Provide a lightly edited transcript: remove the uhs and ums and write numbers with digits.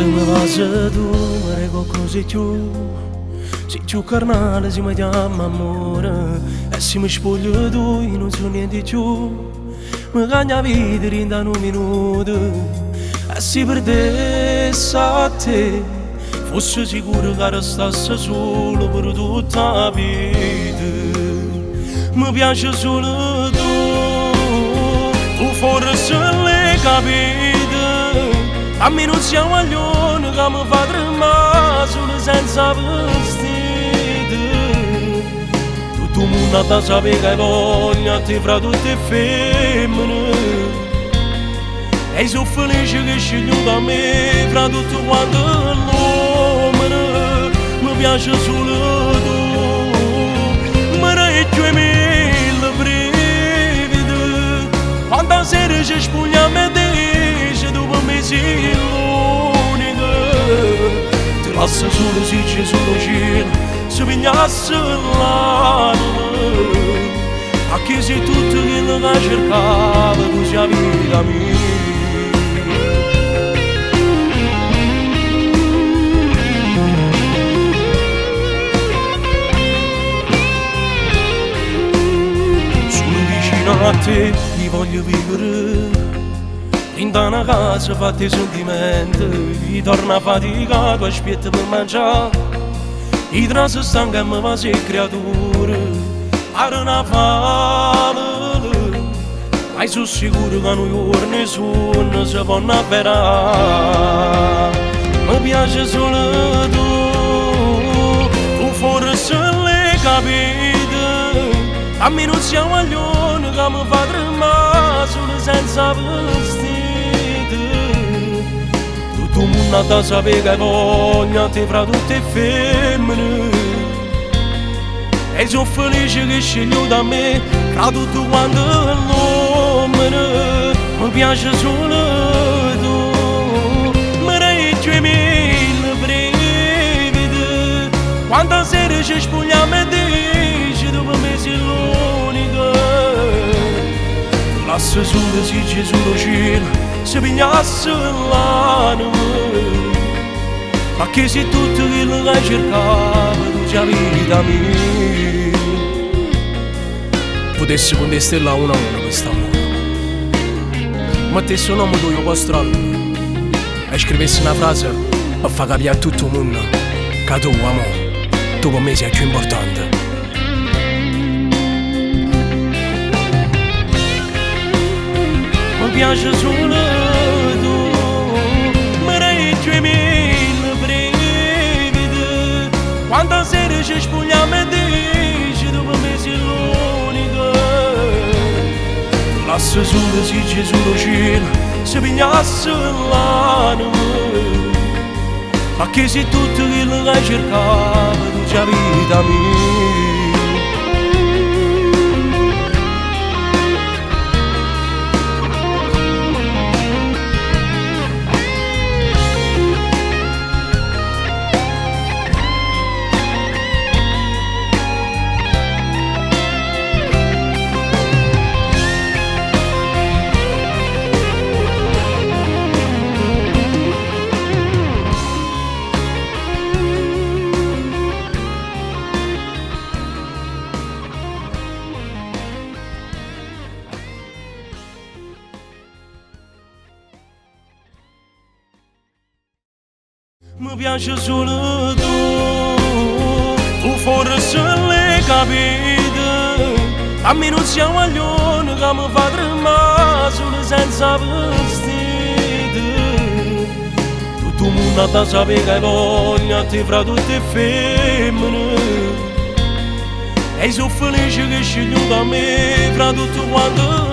me vaza tu, ma rego così tu. Se tu carnale si mi chiama amore, e se mi spoglio tu, io non so niente più. Mi cagna vita in un minuto, e se perdesse a te, fosse sicuro che restasse solo per tutta la vita. Mi piace solo tu forse l'hai capito. A me non siamo aglioni che mi fa tremare solo senza vestito. Tutto il mondo da sapere che hai voglia te fra tutte femmine. E sono felice che sceglio da me fra tutto quanto l'uomo. Mi piace solo tu, mi reggo e mille brividi. Quanta sera ci spugliamo e dice dopo me sei l'unica. Ti lascio solo se c'è solo cielo, se pignasse l'anima. A che sei tutto quello che cercava, tu sei la vita mia. A te mi voglio vivere in una casa fatta di sentimenti. Io torno faticato, aspetto per mangiare. I trasi stanchi e mi fa se creature. Era una favola, ma sono sicuro che noi giorni sono si possono avverare. Mi piace solo tu forse l'hai capito. A me non siamo aglioni che mi fa tremare solo senza vestito. Tutto il mondo ha da sapere che hai voglia te fra tutte femmine. E sono felice che sceglio da me fra tutto quanto l'uomo. Mi piace solo tu, mi reggo e mille brividi. Quanta sera ci spugliamo e dici dopo me sei l'unica. Ti lascio solo se c'è solo cielo, se pignasse l'anima. Ma che sei tutto quello che hai cercato, tu sei la vita mia. Potessi con te stella una a una quest'amore, mettessi un nome tuo postrallo e scrivessi una frase per far capire a tutto il mondo che tu, amore, tu per me sei più importante. Mi piace solo tu, mi reggo e mille brividi. Quanta sera ci spugliamo e dici dopo me sei l'unica. Ti lascio solo se c'è solo cielo, se pignasse l'anima. Ma che sei tutto quello che hai cercato, tu sei la vita mia. Mi piace solo tu forse l'hai capito. A me non siamo aglioni che mi fa tremare solo senza vestito. Tutto il mondo ha da sapere che hai voglia te fra tutte femmine. E sono felice che sceglio da me fra tutto quanto